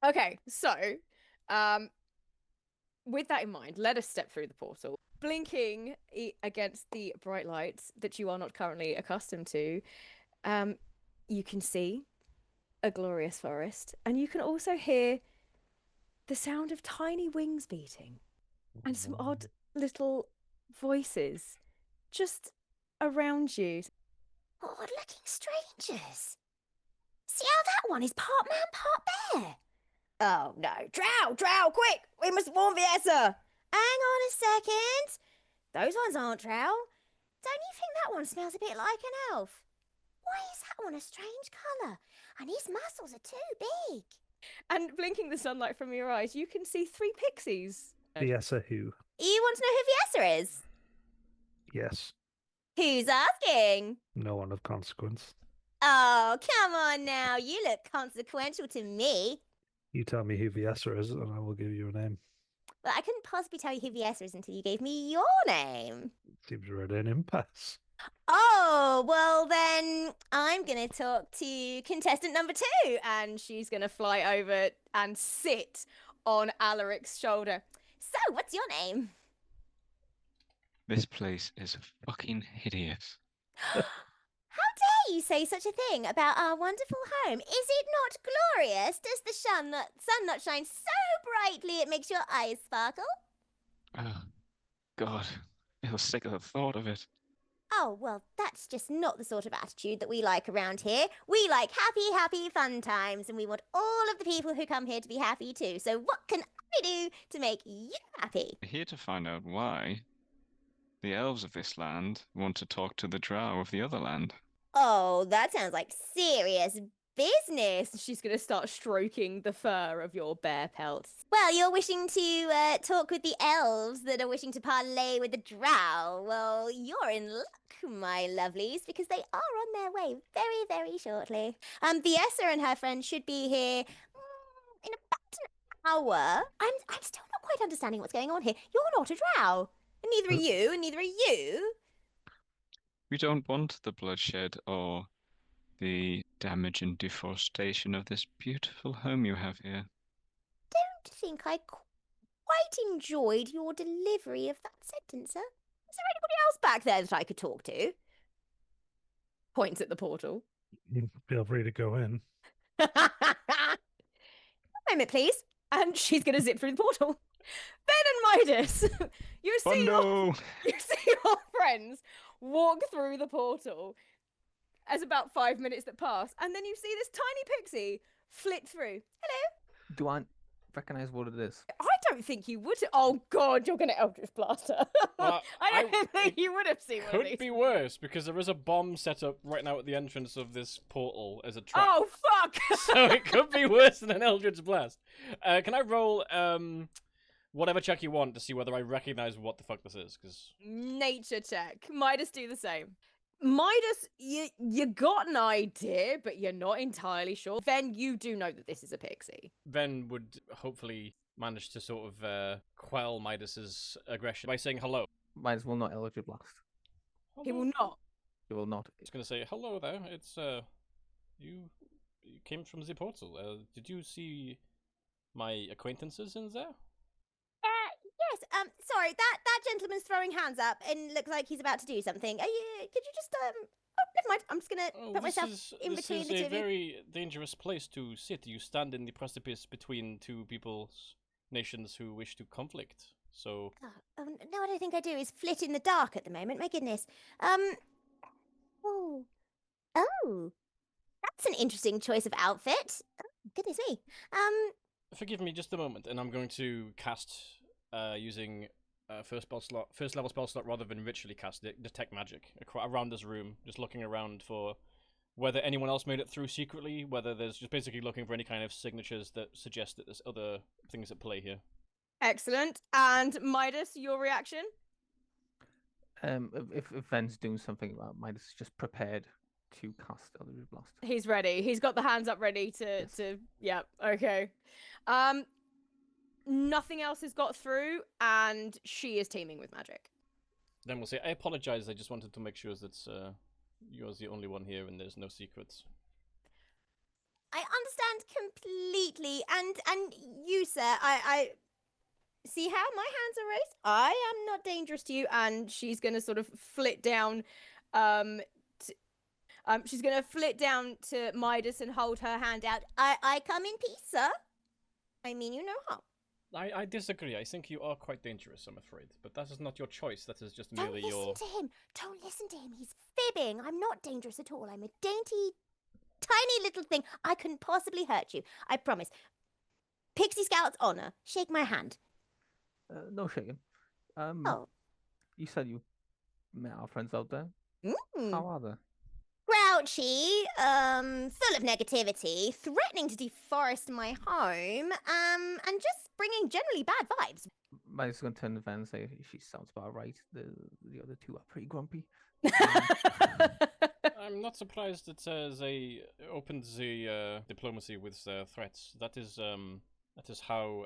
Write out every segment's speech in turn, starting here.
Okay, so, um, with that in mind, let us step through the portal. Blinking against the bright lights that you are not currently accustomed to, um, you can see a glorious forest, and you can also hear the sound of tiny wings beating and some odd little voices just around you. Odd-looking strangers. See how that one is part man, part bear? Oh no, Drow, quick! We must warn Viessa! Hang on a second. Those ones aren't Drow. Don't you think that one smells a bit like an elf? Why is that one a strange colour? And his muscles are too big. And blinking the sunlight from your eyes, you can see three pixies. Viessa who? You want to know who Viessa is? Yes. Who's asking? No one of consequence. Oh, come on now. You look consequential to me. You tell me who Viessa is, and I will give you a name. Well, I couldn't possibly tell you who Viessa is until you gave me your name. Seems we're at an impasse. Oh, well then I'm going to talk to contestant number 2. And she's going to fly over and sit on Alaric's shoulder. So, what's your name? This place is fucking hideous. How dare you say such a thing about our wonderful home? Is it not glorious? Does the sun not shine so brightly it makes your eyes sparkle? Oh, God. I feel sick of the thought of it. Oh, well, that's just not the sort of attitude that we like around here. We like happy, happy, fun times, and we want all of the people who come here to be happy too. So what can I do to make you happy? We're here to find out why the elves of this land want to talk to the drow of the other land. Oh, that sounds like serious business. She's going to start stroking the fur of your bear pelts. Well, you're wishing to talk with the elves that are wishing to parley with the drow. Well, you're in luck, my lovelies, because they are on their way very, very shortly. Viessa and her friend should be here in about an hour. I'm still not quite understanding what's going on here. You're not a drow. And neither are you, and neither are you. We don't want the bloodshed or the damage and deforestation of this beautiful home you have here. Don't think I quite enjoyed your delivery of that sentence, sir. Is there anybody else back there that I could talk to? Points at the portal. You feel free to go in. A moment, please. And she's going to zip through the portal. Ben and Midas, you see your friends walk through the portal as about 5 minutes that pass, and then you see this tiny pixie flit through. Hello. Do I recognize what it is? I don't think you would. Oh God, you're going to Eldritch Blast her. Well, I don't think you would have seen one of these. Could be worse because there is a bomb set up right now at the entrance of this portal as a trap. Oh fuck! So it could be worse than an Eldritch Blast. Can I roll whatever check you want to see whether I recognize what the fuck this is? Because nature check. Midas, do the same. Midas, you got an idea, but you're not entirely sure. Then you do know that this is a pixie. Ven would hopefully manage to sort of quell Midas's aggression by saying hello. Midas will not Eldritch Blast. He will not. He will not. It's going to say, hello there, it's, you came from the portal. Did you see my acquaintances in there? Yes, sorry, that gentleman's throwing hands up and looks like he's about to do something. Could you just, oh, never mind, I'm just gonna put myself in between the two of you. This is a very dangerous place to sit. You stand in the precipice between two people's nations who wish to conflict, so... Oh, no, I don't think I do. Is flit in the dark at the moment, my goodness. Oh, that's an interesting choice of outfit. Oh, goodness me. Forgive me just a moment, and I'm going to cast... using first level spell slot rather than ritually cast detect magic around this room, just looking around for whether anyone else made it through secretly, whether there's just basically looking for any kind of signatures that suggest that there's other things at play here. Excellent. And Midas, your reaction? If Ven's doing something, Midas is just prepared to cast Eldritch Blast. He's ready. He's got the hands up ready to yeah, okay. Nothing else has got through, and she is teeming with magic. Then we'll say, I apologize, I just wanted to make sure that you're the only one here and there's no secrets. I understand gently, and you, sir, I see how my hands are raised. I am not dangerous to you. And she's gonna sort of flit down, she's gonna flit down to Midas and hold her hand out. I come in peace, sir. I mean you no harm. I disagree. I think you are quite dangerous, I'm afraid. But that is not your choice. That is just Don't merely listen your... to him. Don't listen to him. He's fibbing. I'm not dangerous at all. I'm a dainty, tiny little thing. I couldn't possibly hurt you. I promise. Pixie Scout's honor. Shake my hand. No shaking. Oh. You said you met our friends out there. Mm. How are they? Grouchy, full of negativity, threatening to deforest my home, and just bringing generally bad vibes. Midas going to turn to Van and say, she sounds about right. The other two are pretty grumpy. I'm not surprised that they opened the diplomacy with threats. That is how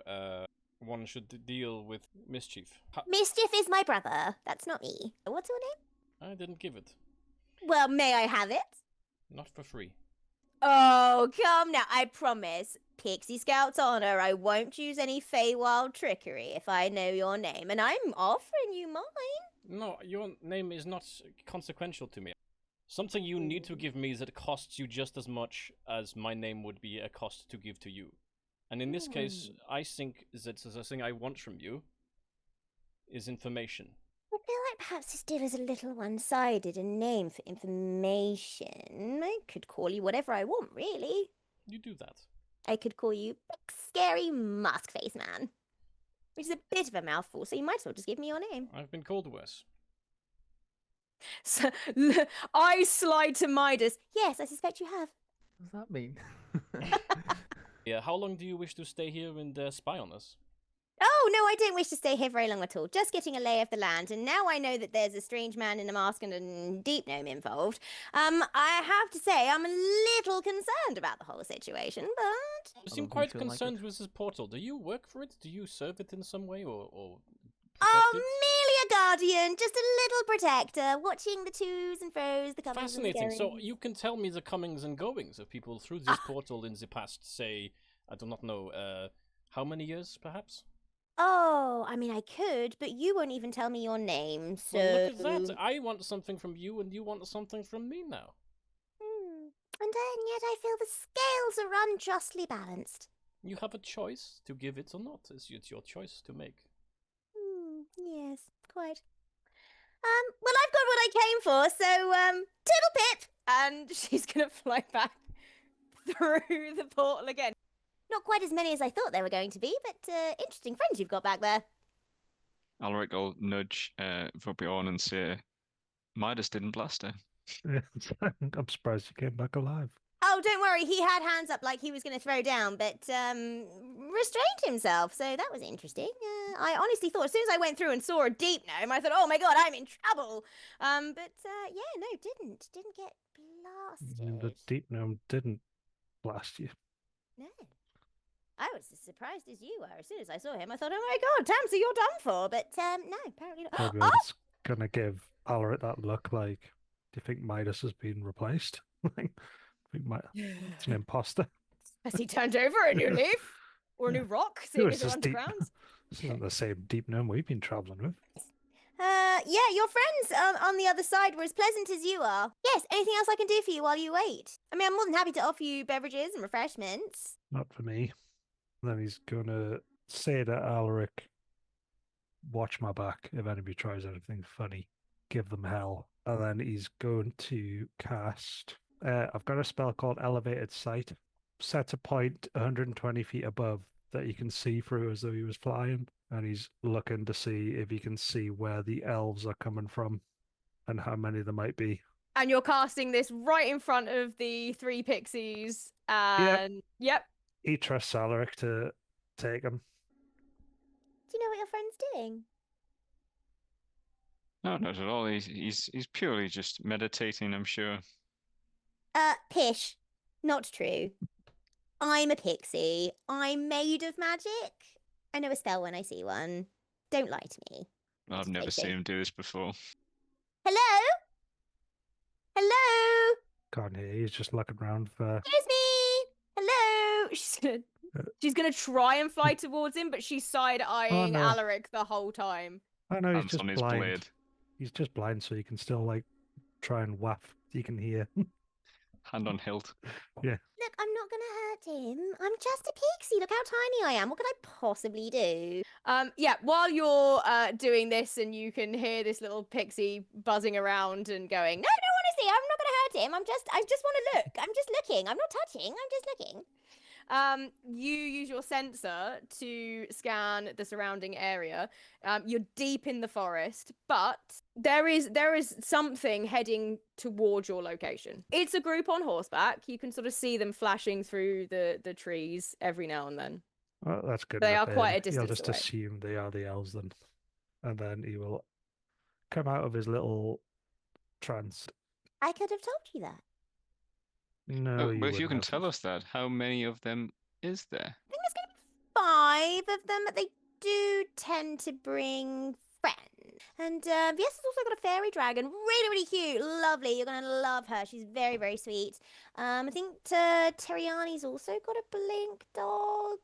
one should deal with mischief. Mischief is my brother. That's not me. What's your name? I didn't give it. Well, may I have it? Not for free. Oh, come now. I promise. Pixie Scout's honor, I won't use any Feywild trickery if I know your name, and I'm offering you mine. No, your name is not consequential to me. Something you need to give me that costs you just as much as my name would be a cost to give to you. And in this case, I think that the thing I want from you is information. I feel like perhaps this deal is a little one-sided. A name for information. I could call you whatever I want, really. You do that. I could call you Big Scary Mask Face Man. Which is a bit of a mouthful, so you might as well just give me your name. I've been called worse. So, I slide to Midas. Yes, I suspect you have. What does that mean? Yeah, how long do you wish to stay here and spy on us? Oh, no, I don't wish to stay here very long at all. Just getting a lay of the land, and now I know that there's a strange man in a mask and a deep gnome involved. I have to say, I'm a little concerned about the whole situation, but... You seem don't quite feel like concerned it. with this portal. Do you work for it? Do you serve it in some way, or Oh, protect it? merely a guardian, just a little protector, watching the to's and fro's, the comings and the Fascinating. So goings. you can tell me the comings and goings of people through this portal in the past, say, I do not know, how many years, perhaps? Oh, I mean, I could, but you won't even tell me your name, so... Well, look at that. I want something from you, and you want something from me now. And then yet I feel the scales are unjustly balanced. You have a choice to give it or not. It's your choice to make. Yes, quite. Well, I've got what I came for, so, toodle pip! And she's gonna fly back through the portal again. Not quite as many as I thought there were going to be, but, interesting friends you've got back there. Alaric will nudge Vorbjorn and say, Midas didn't blast her. I'm surprised he came back alive. Oh, don't worry, he had hands up like he was going to throw down, but, restrained himself, so that was interesting. I honestly thought, as soon as I went through and saw a deep gnome, I thought, oh my god, I'm in trouble. Yeah, no, didn't get blasted. The deep gnome didn't blast you. No. I was as surprised as you were. As soon as I saw him, I thought, oh my god, Tamsy, you're done for. But, no, apparently not. Vorbjorn's gonna give Alaric that look like, do you think Midas has been replaced? Like, I think it's an imposter. Has he turned over a new leaf? Or a new rock, seeing as they're underground? This isn't the same deep gnome we've been traveling with. Yeah, your friends on the other side were as pleasant as you are. Yes, anything else I can do for you while you wait? I mean, I'm more than happy to offer you beverages and refreshments. Not for me. Then he's gonna say to Alaric, watch my back. If anybody tries anything funny, give them hell. And then he's going to cast... I've got a spell called Elevated Sight. Set a point 120 feet above that you can see through as though he was flying. And he's looking to see if he can see where the elves are coming from and how many there might be. And you're casting this right in front of the three pixies. And yep. He trusts Alaric to take him. Do you know what your friend's doing? No, not at all. He's purely just meditating, I'm sure. Pish. Not true. I'm a pixie. I'm made of magic. I know a spell when I see one. Don't lie to me. I've never seen him do this before. Hello? Hello? Can't hear. He's just looking around for... Excuse me? Hello? She's gonna She's gonna try and fly towards him, but she's side-eyeing no. Alaric the whole time. I know he's Hands just on his blind. blade. He's just blind, so you can still like try and waft. You can hear. Hand on hilt. Yeah. Look, I'm not gonna hurt him. I'm just a pixie. Look how tiny I am. What could I possibly do? Yeah, while you're doing this and you can hear this little pixie buzzing around and going, No, honestly, I'm not gonna hurt him. I just want to look. I'm just looking. I'm not touching. I'm just looking. you use your sensor to scan the surrounding area. You're deep in the forest, but there is something heading towards your location. It's a group on horseback. You can sort of see them flashing through the trees every now and then. Well, that's good. They enough are for quite him. a distance He'll just away. assume they are the elves then, and then he will come out of his little trance. I could have told you that. No, Well, if you can wouldn't tell have. us that, how many of them is there? I think there's gonna be 5 of them, but they do tend to bring friends. And yes, it's also got a fairy dragon, really, really cute, lovely. You're gonna love her. She's very, very sweet. I think Terriani's also got a blink dog.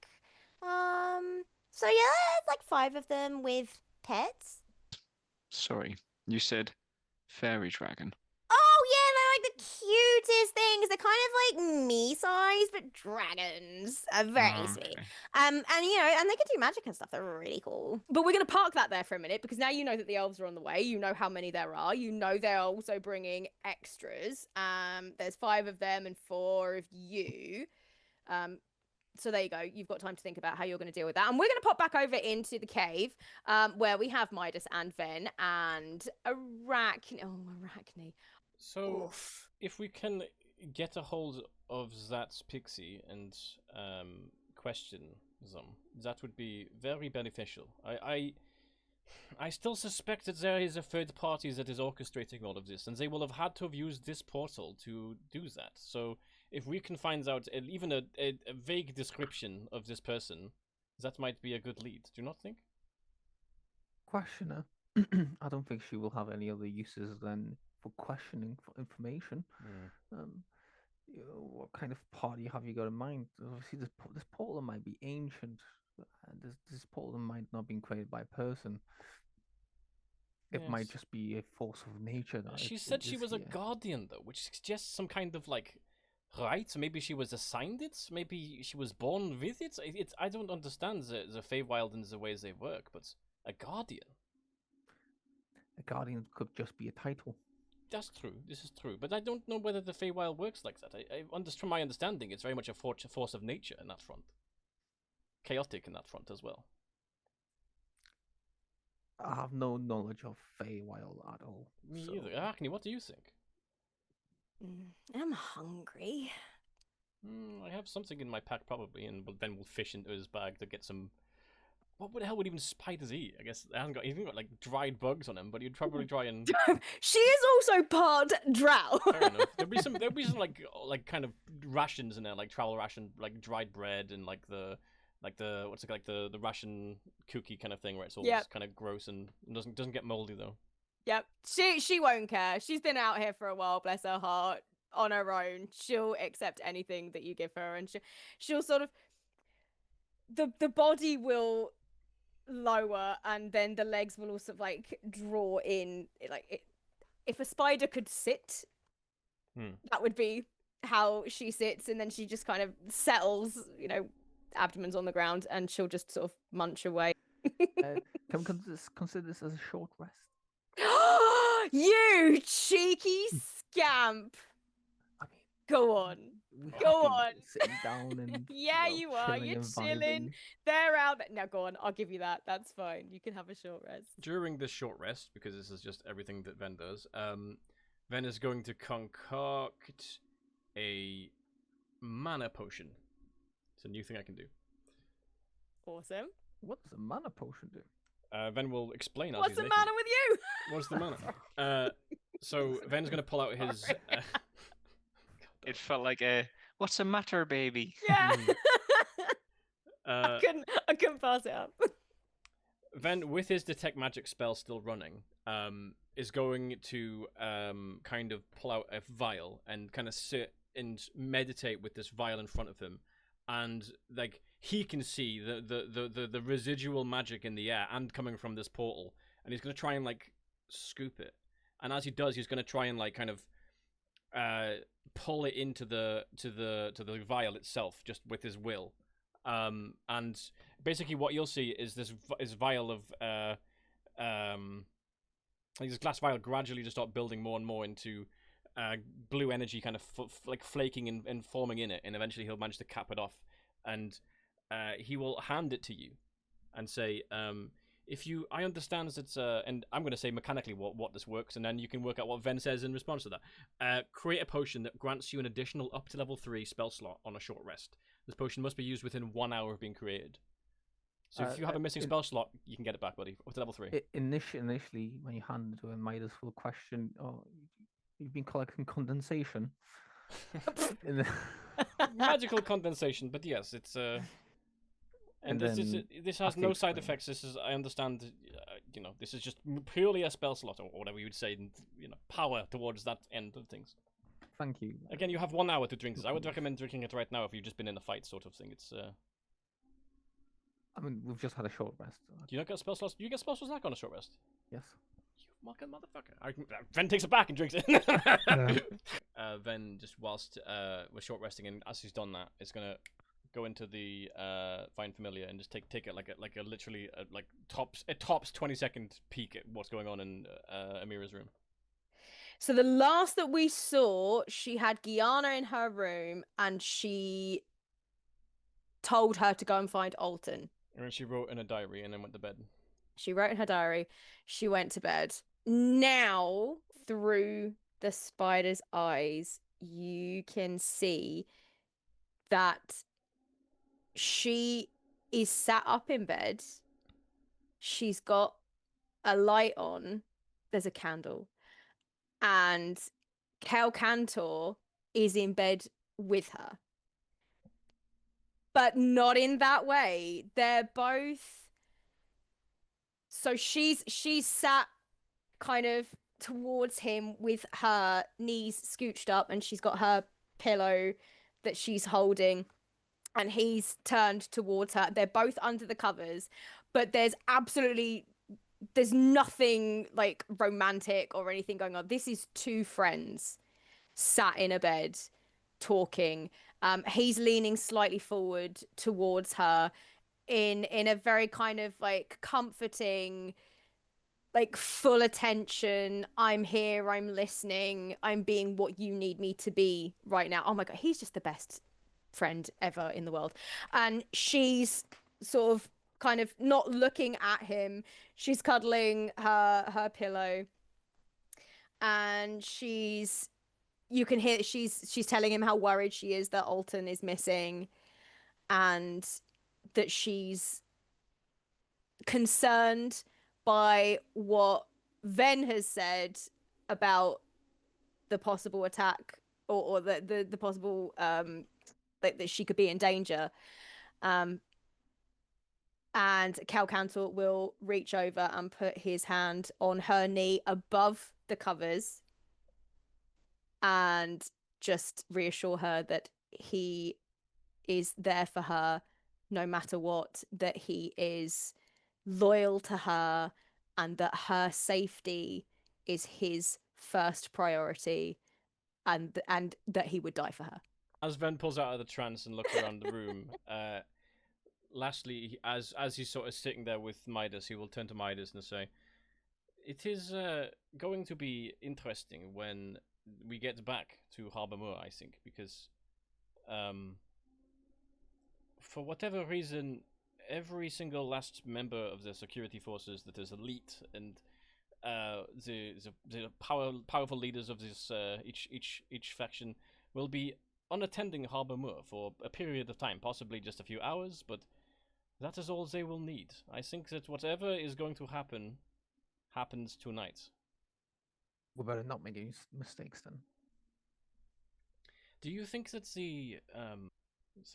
So yeah, it's like 5 of them with pets. Sorry, you said fairy dragon. Oh yeah, they're like the cutest things. They're kind of like me size, but dragons. Very sweet. Okay. And you know, and they can do magic and stuff. They're really cool. But we're going to park that there for a minute because now you know that the elves are on the way. You know how many there are. You know they're also bringing extras. There's 5 of them and 4 of you. So there you go. You've got time to think about how you're going to deal with that. And we're going to pop back over into the cave where we have Midas and Ven and Arachne. Oh, Arachne. So, Oof. if we can get a hold of that pixie and question them, that would be very beneficial. I still suspect that there is a third party that is orchestrating all of this, and they will have had to have used this portal to do that. So, if we can find out even a vague description of this person, that might be a good lead. Do you not think? Questioner. I don't think she will have any other uses than for questioning for information. What kind of party have you got in mind? Obviously, this portal might be ancient. This portal might not have been created by a person. It might Yes. just be a force of nature. That She is- said it she is was a here. guardian, though, which suggests some kind of like right. Maybe she was assigned it. Maybe she was born with it. I don't understand the Feywild and the ways they work, but a guardian. A guardian could just be a title. That's true. This is true, but I don't know whether the Feywild works like that. From my understanding, it's very much a force of nature in that front, chaotic in that front as well. I have no knowledge of Feywild at all. Me so- either. Arachne, what do you think? I'm hungry. I have something in my pack probably, and then we'll fish into his bag to get some. What the hell would even spiders eat? I guess he hasn't got like dried bugs on him, but he'd probably try and. She is also part Drow. Fair enough. There'll be some like kind of rations in there, like travel ration, like dried bread and like the what's it like the ration cookie kind of thing where it's all Yep. just kind of gross and doesn't get moldy though. Yep. She won't care. She's been out here for a while, bless her heart, on her own. She'll accept anything that you give her, and she'll sort of the body will lower, and then the legs will also like draw in. If a spider could sit, that would be how she sits, and then she just kind of settles, abdomen's on the ground, and she'll just sort of munch away. Can we consider this as a short rest? You cheeky scamp! I mean, Go on. we have Go been on. sitting down and Yeah, you are. chilling You're and chilling. vibing. They're out there. Now go on. I'll give you that. That's fine. You can have a short rest. During this short rest, because this is just everything that Ven does, Ven is going to concoct a mana potion. It's a new thing I can do. Awesome. What does a mana potion do? Ven will explain as What's he's the making matter it. with you? What's the mana? So Ven's going to pull out his... Sorry. It felt like what's the matter, baby? Yeah. uh, I couldn't pass it up. Ven, with his detect magic spell still running, is going to kind of pull out a vial and kind of sit and meditate with this vial in front of him and like he can see the residual magic in the air and coming from this portal, and he's gonna try and like scoop it. And as he does, he's gonna try and like kind of pull it into the vial itself just with his will. And basically what you'll see is this vial of this glass vial gradually just start building more and more into blue energy, kind of like flaking and forming in it, and eventually he'll manage to cap it off, and he will hand it to you and say, if you, I understand that, and I'm going to say mechanically what this works, and then you can work out what Ven says in response to that. Create a potion that grants you an additional up to level 3 spell slot on a short rest. This potion must be used within 1 hour of being created. So if you have a missing spell slot, you can get it back, buddy, up to level 3. Initially, when you hand it to him, Midas will question, "Oh, you've been collecting condensation." Magical condensation, but yes, it's and this has no side effects. This is, I understand, this is just purely a spell slot, or whatever you would say, power towards that end of things. Thank you. Again, you have 1 hour to drink this. I would recommend drinking it right now if you've just been in a fight, sort of thing. It's. I mean, we've just had a short rest. Do you not get spell slots? Do you get spell slots on a short rest? Yes. You fucking motherfucker. Ven takes it back and drinks it. Ven, just whilst we're short resting, and as he's done that, it's gonna go into the find familiar and just take it like a literally like tops 20-second peek at what's going on in Amira's room. So the last that we saw, she had Guyana in her room, and she told her to go and find Alton. And then she wrote in a diary and then went to bed. She wrote in her diary. She went to bed. Now, through the spider's eyes, you can see that she is sat up in bed. She's got a light on. There's a candle. And Kel Cantor is in bed with her. But not in that way. They're both. So she's sat kind of towards him with her knees scooched up, and she's got her pillow that she's holding, and he's turned towards her. They're both under the covers, but there's nothing like romantic or anything going on. This is two friends sat in a bed talking. He's leaning slightly forward towards her in a very kind of like comforting, like full attention. I'm here, I'm listening, I'm being what you need me to be right now. Oh my god, he's just the best friend ever in the world. And she's sort of kind of not looking at him. She's cuddling her pillow, and you can hear she's telling him how worried she is that Alton is missing, and that she's concerned by what Ven has said about the possible attack, or the possible that she could be in danger. And Cal Cantor will reach over and put his hand on her knee above the covers and just reassure her that he is there for her no matter what, that he is loyal to her, and that her safety is his first priority, and that he would die for her. As Ven pulls out of the trance and looks around the room, lastly, as he's sort of sitting there with Midas, he will turn to Midas and say, "It is going to be interesting when we get back to Harbour Moor, I think, because for whatever reason, every single last member of the security forces that is elite and the powerful leaders of this each faction will be unattending Harbour Moor for a period of time, possibly just a few hours, but that is all they will need. I think that whatever is going to happen happens tonight." We better not make any mistakes then. Do you think that the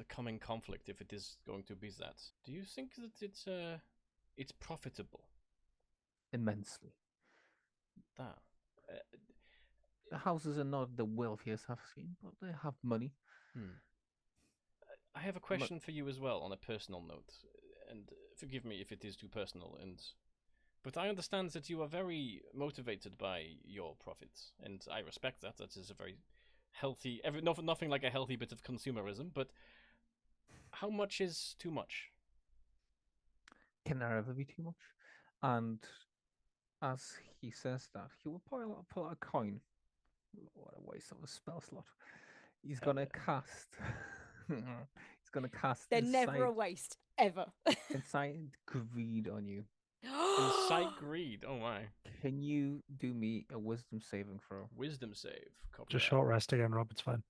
coming conflict, if it is going to be that, do you think that it's profitable? Immensely. That The houses are not the wealthiest I've seen, but they have money. I have a question for you as well on a personal note, and forgive me if it is too personal. But I understand that you are very motivated by your profits, and I respect that. That is a very healthy, nothing like a healthy bit of consumerism. But how much is too much? Can there ever be too much? And as he says that, he will pull out a coin. What a waste of a spell slot. He's gonna cast. He's gonna cast. They're never a waste, ever. Insight greed on you. Insight greed. Oh my. Can you do me a wisdom saving throw? Wisdom save. Copy Just that. short rest again, Rob. It's fine.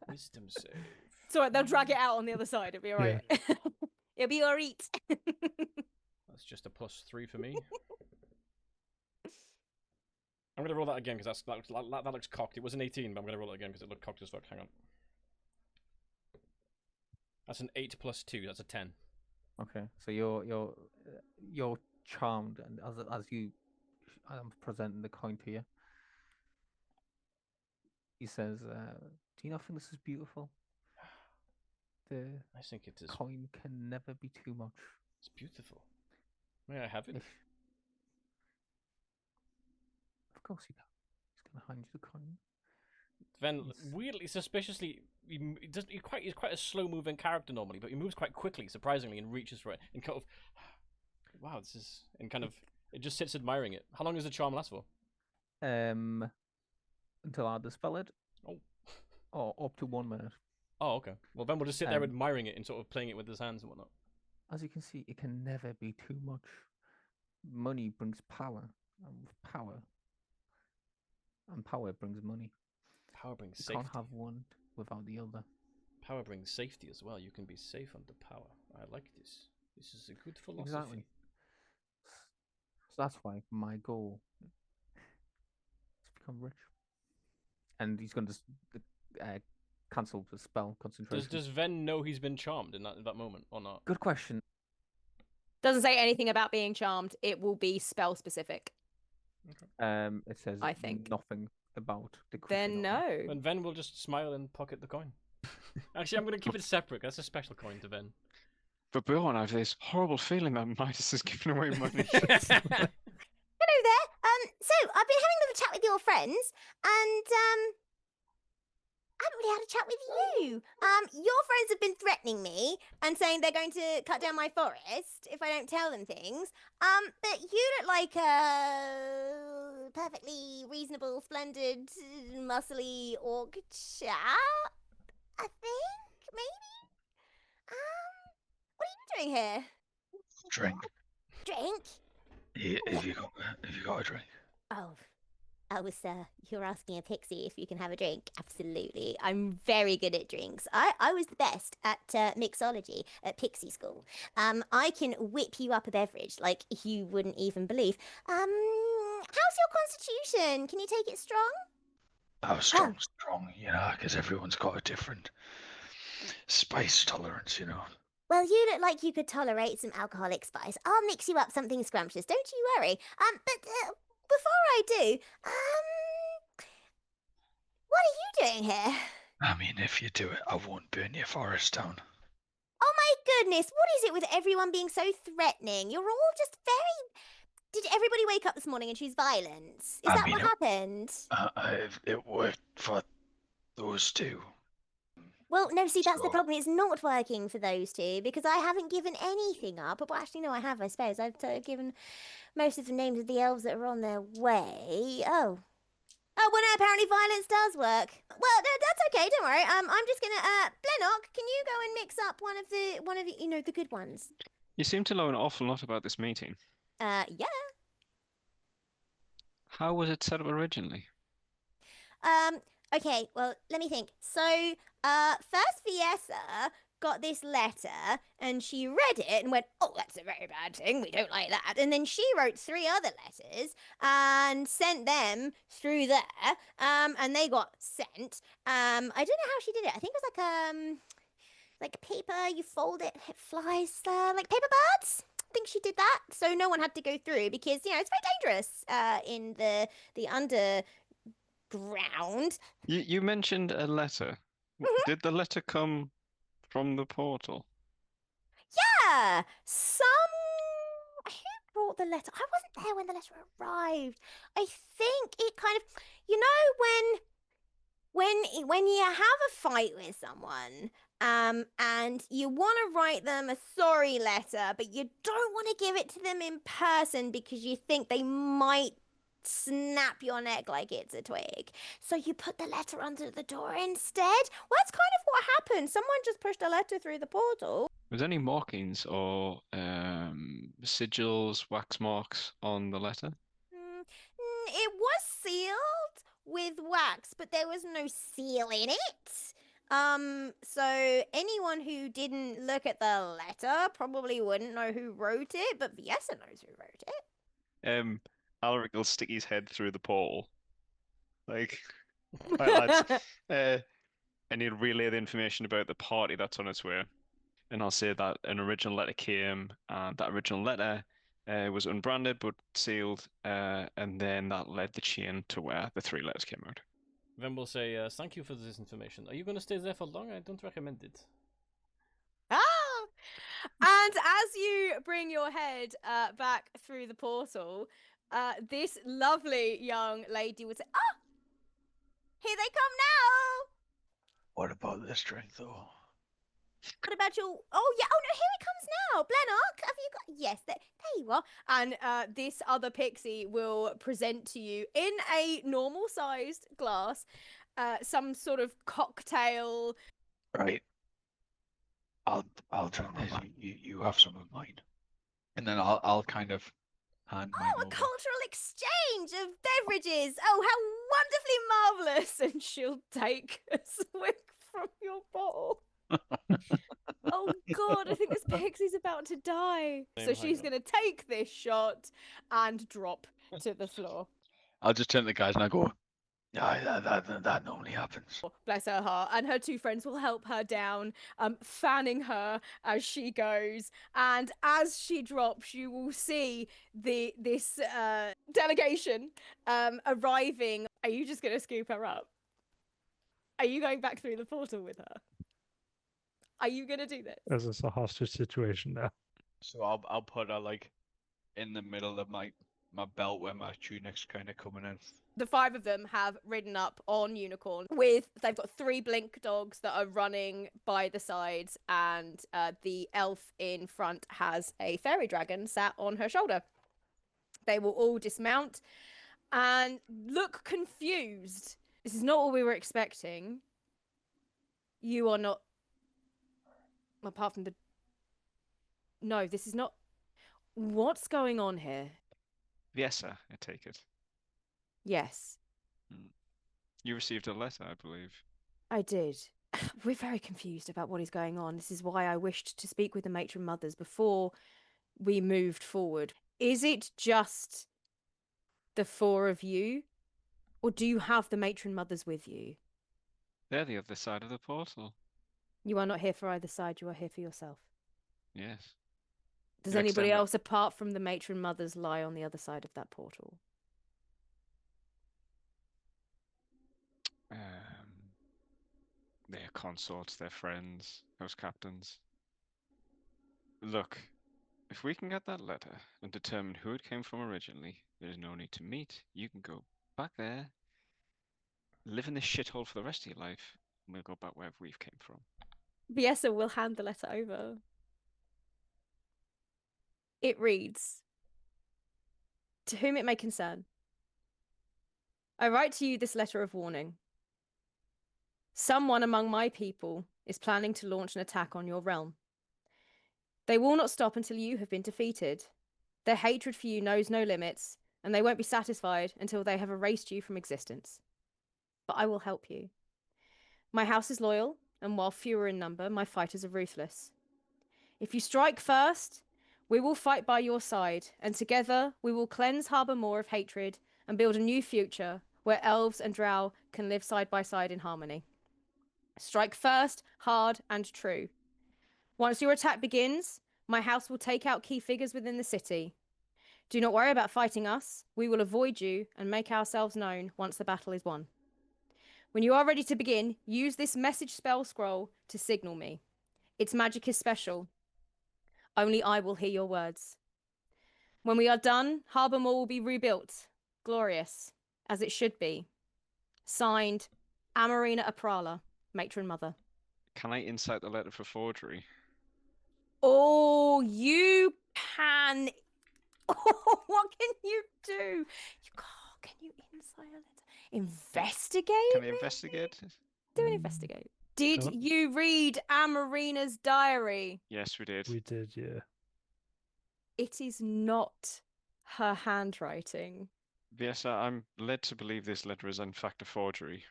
Wisdom save. It's alright, they'll drag it out on the other side. It'll be alright. It'll be alright. That's just a +3 for me. I'm gonna roll that again because that looks cocked. It was an 18, but I'm gonna roll it again because it looked cocked as fuck. Hang on. That's an 8 + 2. That's a 10. Okay, so you're charmed, and as you, I'm presenting the coin to you. He says, "Do you not think this is beautiful? The I think it is. coin can never be too much." It's beautiful. May I have it? Of course you can. He's gonna hand you the coin. Then weirdly, suspiciously, he's quite a slow-moving character normally, but he moves quite quickly, surprisingly, and reaches for it and kind of, wow, this is, and kind of, it just sits admiring it. How long does the charm last for? Until I dispel it. Oh. Or up to 1 minute. Oh, okay. Well, then we'll just sit there admiring it and sort of playing it with his hands and whatnot. As you can see, it can never be too much. Money brings power, and power brings money. Power brings You safety. can't have one without the other. Power brings safety as well. You can be safe under power. I like this. This is a good philosophy. Exactly. So that's why my goal is to become rich. And he's going to cancel the spell concentration. Does Ven know he's been charmed in that moment or not? Good question. Doesn't say anything about being charmed. It will be spell specific. Okay. It says I think nothing about the Then no. And Ven will just smile and pocket the coin. Actually, I'm going to keep it separate. That's a special coin to Ven. But Bjorn, I have this horrible feeling that Midas is giving away money. Hello there. So I've been having a little chat with your friends, and I haven't really had a chat with you. Your friends have been threatening me and saying they're going to cut down my forest if I don't tell them things. But you look like a perfectly reasonable, splendid, muscly orc chap. I think maybe. What are you doing here? Drink. Drink? Have you got a drink? You're asking a pixie if you can have a drink. Absolutely. I'm very good at drinks. I was the best at mixology at Pixie School. I can whip you up a beverage like you wouldn't even believe. How's your constitution? Can you take it strong? Oh, strong, you know, because everyone's got a different spice tolerance, you know. Well, you look like you could tolerate some alcoholic spice. I'll mix you up something scrumptious. Don't you worry. But before I do, what are you doing here? I mean, if you do it, I won't burn your forest down. Oh my goodness, what is it with everyone being so threatening? You're all just very... Did everybody wake up this morning and choose violence? Is that what happened? It worked for those two. Well, no, see, that's the problem. It's not working for those two because I haven't given anything up. Well, actually, no, I have, I suppose. I've given most of the names of the elves that are on their way. Oh, well, no, apparently violence does work. Well, no, that's okay. Don't worry. I'm just gonna, Blennock, can you go and mix up one of the, you know, the good ones? You seem to know an awful lot about this meeting. Yeah. How was it set up originally? Okay, well, let me think. So, first Fiessa got this letter and she read it and went, oh, that's a very bad thing. We don't like that. And then she wrote 3 other letters and sent them through there. And they got sent. I don't know how she did it. I think it was like paper, you fold it, it flies, like paper birds. I think she did that. So no one had to go through because, you know, it's very dangerous in the underground. You mentioned a letter. Mm-hmm. Did the letter come From the portal. Yeah, who brought the letter? I wasn't there when the letter arrived. I think it kind of, you know, when you have a fight with someone, and you want to write them a sorry letter, but you don't want to give it to them in person because you think they might snap your neck like it's a twig. So you put the letter under the door instead. Well, that's kind of what happened. Someone just pushed a letter through the portal. Was there any markings or sigils, wax marks on the letter? It was sealed with wax, but there was no seal in it. So anyone who didn't look at the letter probably wouldn't know who wrote it, but Viessa knows who wrote it. Alaric will stick his head through the portal. Like, right, lads. And he'll relay the information about the party that's on its way. And I'll say that an original letter came, and that original letter was unbranded but sealed, and then that led the chain to where the 3 letters came out. Then we'll say, thank you for this information. Are you going to stay there for long? I don't recommend it. Ah! And as you bring your head back through the portal, this lovely young lady would say, "Ah, here they come now." What about this drink, though? What about your? Oh yeah. Oh no, here he comes now. Blennock, have you got? Yes, there you are. And this other pixie will present to you in a normal-sized glass some sort of cocktail. Right. I'll drink this. You have some of mine, and then I'll kind of hand mine Oh, a over. cultural exchange of beverages. Oh, how wonderfully marvelous! And she'll take a swig from your bottle. Oh God, I think this pixie's about to die. So she's going to take this shot and drop to the floor. I'll just turn to the guys and I go, yeah, that normally happens. Bless her heart. And her 2 friends will help her down, fanning her as she goes. And as she drops, you will see this delegation arriving. Are you just going to scoop her up? Are you going back through the portal with her? Are you going to do this? Is this a hostage situation now? So I'll put her like in the middle of my belt where my tunic's kind of coming in. The 5 of them have ridden up on Unicorn they've got 3 blink dogs that are running by the sides, and the elf in front has a fairy dragon sat on her shoulder. They will all dismount and look confused. This is not what we were expecting. You are not, apart from no, this is not. What's going on here? Yes, sir, I take it. Yes, You received a letter, I believe. I did. We're very confused about what is going on. This is why I wished to speak with the matron mothers before we moved forward. Is it just the 4 of you? Or do you have the matron mothers with you? They're the other side of the portal. You are not here for either side, you are here for yourself. Yes. Does Next anybody time- else apart from the matron mothers lie on the other side of that portal? Their consorts, their friends, house captains. Look, if we can get that letter and determine who it came from originally, there's no need to meet. You can go back there, live in this shithole for the rest of your life, and we'll go back wherever we've came from. Biessa will hand the letter over. It reads, "To whom it may concern, I write to you this letter of warning. Someone among my people is planning to launch an attack on your realm. They will not stop until you have been defeated. Their hatred for you knows no limits, and they won't be satisfied until they have erased you from existence. But I will help you. My house is loyal, and while fewer in number, my fighters are ruthless. If you strike first, we will fight by your side, and together we will cleanse Harbour Moor of hatred and build a new future where elves and drow can live side by side in harmony. Strike first, hard, and true. Once your attack begins, my house will take out key figures within the city. Do not worry about fighting us. We will avoid you and make ourselves known once the battle is won. When you are ready to begin, use this message spell scroll to signal me. Its magic is special. Only I will hear your words. When we are done, Harbour Moor will be rebuilt, glorious, as it should be. Signed, Amarina Aprala, Matron Mother. Can I incite the letter for forgery? Oh, you can. Oh, what can you do? Can you inside a letter? Investigate? Can I maybe? investigate? Do an investigate. Did Don't- you read Amarina's diary? Yes, we did. We did, yeah. It is not her handwriting. Yes, I'm led to believe this letter is in fact a forgery.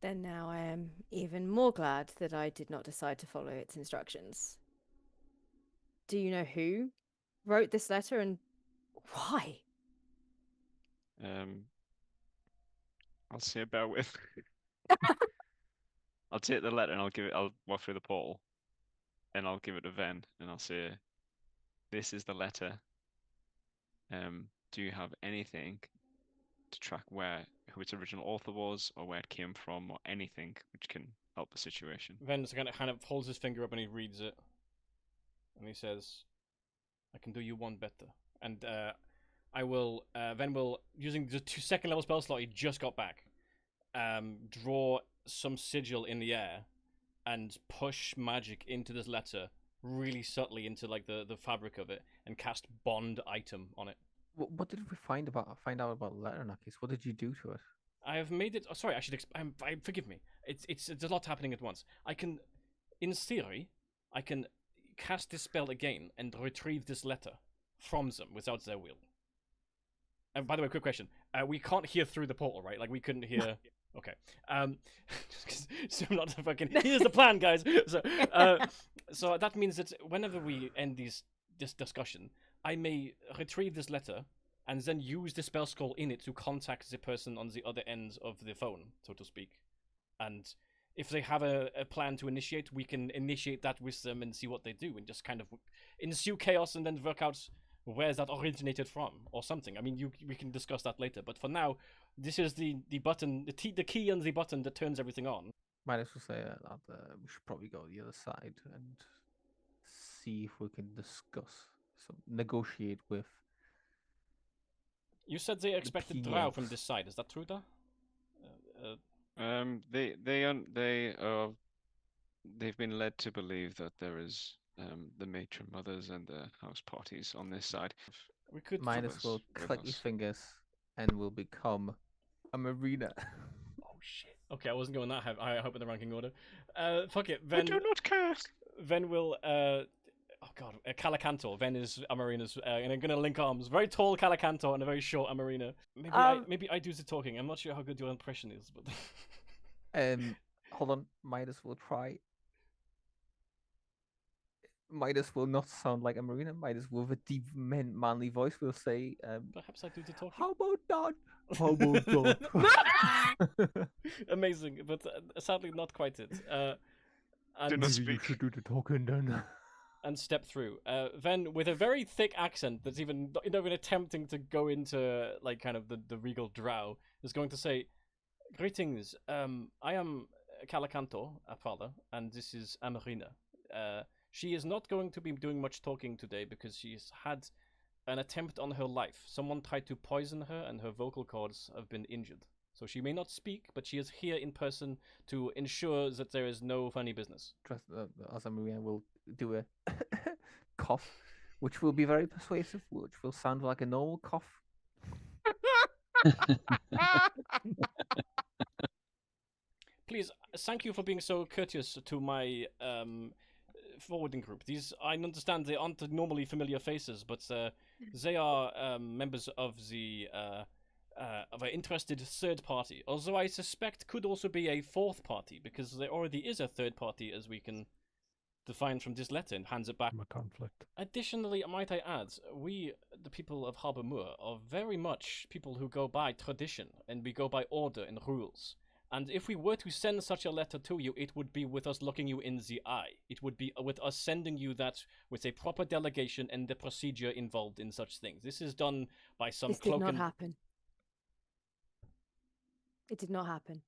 Then now I am even more glad that I did not decide to follow its instructions. Do you know who wrote this letter and why? I'll say bear with. I'll take the letter and I'll walk through the portal, and I'll give it to Ven, and I'll say, "This is the letter. Do you have anything to track who its original author was, or where it came from, or anything which can help the situation?" Ven just kind of holds his finger up and he reads it, and he says, "I can do you one better." And I will. Ven will, using the 2nd level spell slot he just got back, draw some sigil in the air, and push magic into this letter really subtly into like the fabric of it, and cast bond item on it. What did we find out about Letternackis? What did you do to it? I have made it. Oh, sorry, I should. Forgive me. It's a lot happening at once. I can, in theory, I can cast this spell again and retrieve this letter from them without their will. And by the way, quick question: we can't hear through the portal, right? Like we couldn't hear. Okay. So I'm not fucking. Here's the plan, guys. So that means that whenever we end this discussion, I may retrieve this letter and then use the spell scroll in it to contact the person on the other end of the phone, so to speak. And if they have a plan to initiate, we can initiate that with them and see what they do, and just kind of ensue chaos and then work out where that originated from or something. I mean, we can discuss that later. But for now, this is the button, the key on the button that turns everything on. Midas will say that we should probably go to the other side and see if we can negotiate with. You said they expected Drow from this side. Is that true, though? They've been led to believe that there is the matron mothers and the house parties on this side. We could. Midas will click his fingers and will become a marina. Oh shit. Okay, I wasn't going that high. I hope in the ranking order. Fuck it. Ven. I do not care. Ven will. Oh god, Calacantor. Ven is Amarina's, and I'm gonna link arms. Very tall Calacantor and a very short Amarina. Maybe I do the talking. I'm not sure how good your impression is, but. Hold on. Midas will try. Midas will not sound like Amarina. Midas with a deep, manly voice will say, "Perhaps I do the talking." How about that? How about that? Amazing, but sadly not quite it. Do not speak. You should do the talking then. And step through. Then, with a very thick accent that's even attempting to go into like kind of the regal Drow, is going to say, "Greetings. I am Calacantor, a father, and this is Amarina. She is not going to be doing much talking today because she's had an attempt on her life. Someone tried to poison her, and her vocal cords have been injured. So she may not speak, but she is here in person to ensure that there is no funny business." As Amarina will do a cough, which will be very persuasive, which will sound like a normal cough. Please, thank you for being so courteous to my forwarding group. These, I understand they aren't normally familiar faces, but they are members of of an interested third party. Although I suspect could also be a fourth party, because there already is a third party, as we can define from this letter, and hands it back. From a conflict. Additionally, might I add, we, the people of Harbour Moor, are very much people who go by tradition, and we go by order and rules. And if we were to send such a letter to you, it would be with us looking you in the eye. It would be with us sending you that with a proper delegation and the procedure involved in such things. This is done by some This did not happen. It did not happen.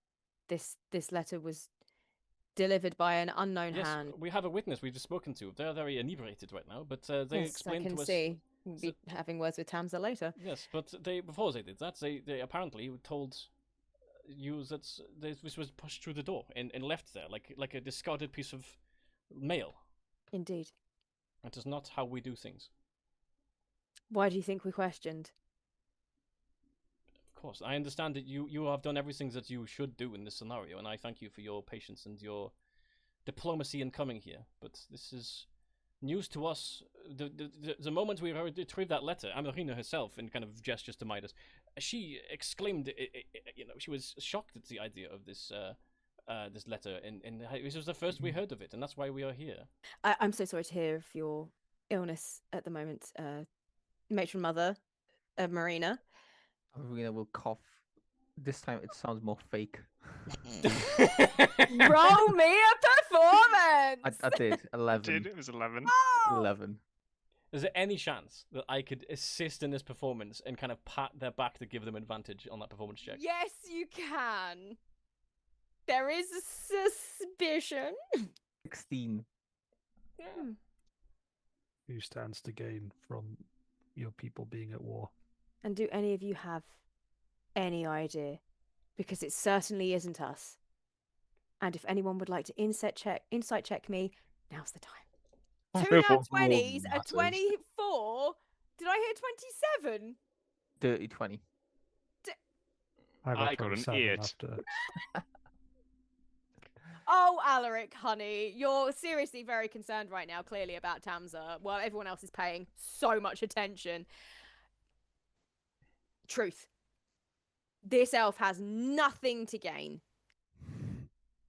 This letter was delivered by an unknown Yes, hand. we have a witness we've just spoken to. They're very inebriated right now, but they Yes, I explained can to us. see. We'll be having words with Tamza later. Yes, but before they did that, they apparently told you that this was pushed through the door and left there like a discarded piece of mail. Indeed. That is not how we do things. Why do you think we questioned? Of course, I understand that you have done everything that you should do in this scenario, and I thank you for your patience and your diplomacy in coming here. But this is news to us. The moment we retrieved that letter, Amarina herself, in kind of gestures to Midas, she exclaimed, she was shocked at the idea of this this letter, and this was the first we heard of it, and that's why we are here. I'm so sorry to hear of your illness at the moment, matron mother, Marina. Marina will cough. This time it sounds more fake. Roll me a performance! I did 11. It was 11. Oh! 11. Is there any chance that I could assist in this performance and kind of pat their back to give them advantage on that performance check? Yes, you can. There is a suspicion. 16. Who stands to gain from your people being at war? And do any of you have any idea? Because it certainly isn't us. And if anyone would like to insight check me, now's the time. 2 nat 20s, a 24. Did I hear 27? Dirty 20. I got an 27 8. after. Oh, Alaric, honey, you're seriously very concerned right now, clearly, about Tamza, while everyone else is paying so much attention. Truth. This elf has nothing to gain.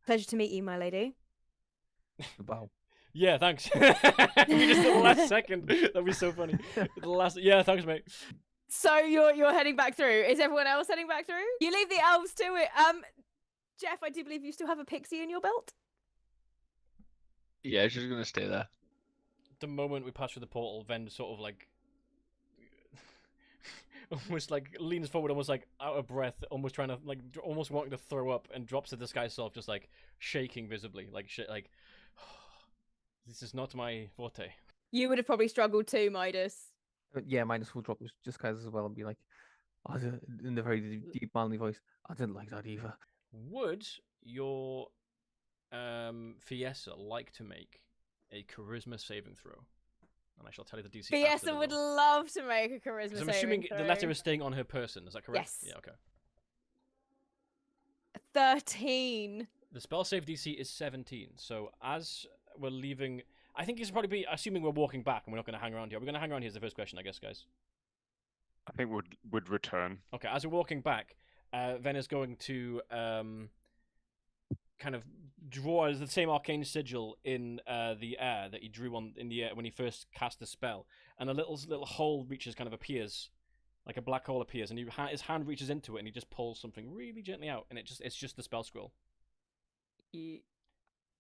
Pleasure to meet you, my lady. Wow. Yeah, thanks. We just at the last second. That'd be so funny. Yeah, thanks, mate. So you're heading back through. Is everyone else heading back through? You leave the elves to it. Jeff, I do believe you still have a pixie in your belt. Yeah, she's gonna stay there. The moment we pass through the portal, Ven sort of like almost like leans forward, almost like out of breath, almost trying to almost wanting to throw up, and drops to the sky self, just like shaking visibly, like this is not my forte. You would have probably struggled too, Midas. Yeah, Midas will drop his just guys as well and be like, in the very deep, manly voice, I didn't like that either. Would your Fiessa like to make a charisma saving throw? And I shall tell you the DC. Fiessa would love to make a charisma saving I'm assuming throw. the letter is staying on her person. Is that correct? Yes. Yeah. Okay. 13. The spell save DC is 17. So as we're leaving, I think it's probably be assuming we're walking back and we're not going to hang around here. We're going to hang around here is the first question, I guess, guys. I think would return. Okay. As we're walking back, Ven is going to kind of draw the same arcane sigil in the air that he drew in the air when he first cast the spell, and a little hole appears, like a black hole appears, and his hand reaches into it, and he just pulls something really gently out, and it's just the spell scroll.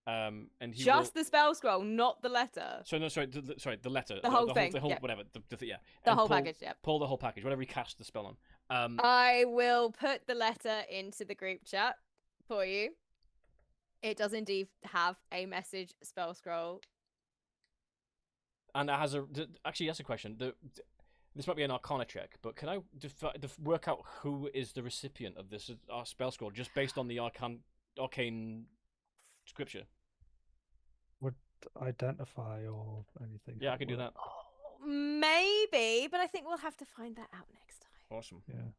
And he just the spell scroll, not the letter. So no, sorry, the letter, the whole thing, the whole yeah. whatever, yeah, the whole package, yeah. Pull the whole package, whatever he cast the spell on. I will put the letter into the group chat for you. It does indeed have a message spell scroll. And it has actually, that's a question. This might be an Arcana check, but can I work out who is the recipient of this spell scroll just based on the arcane scripture? Would identify or anything? Yeah, I could do that. Maybe, but I think we'll have to find that out next time. Awesome. Yeah.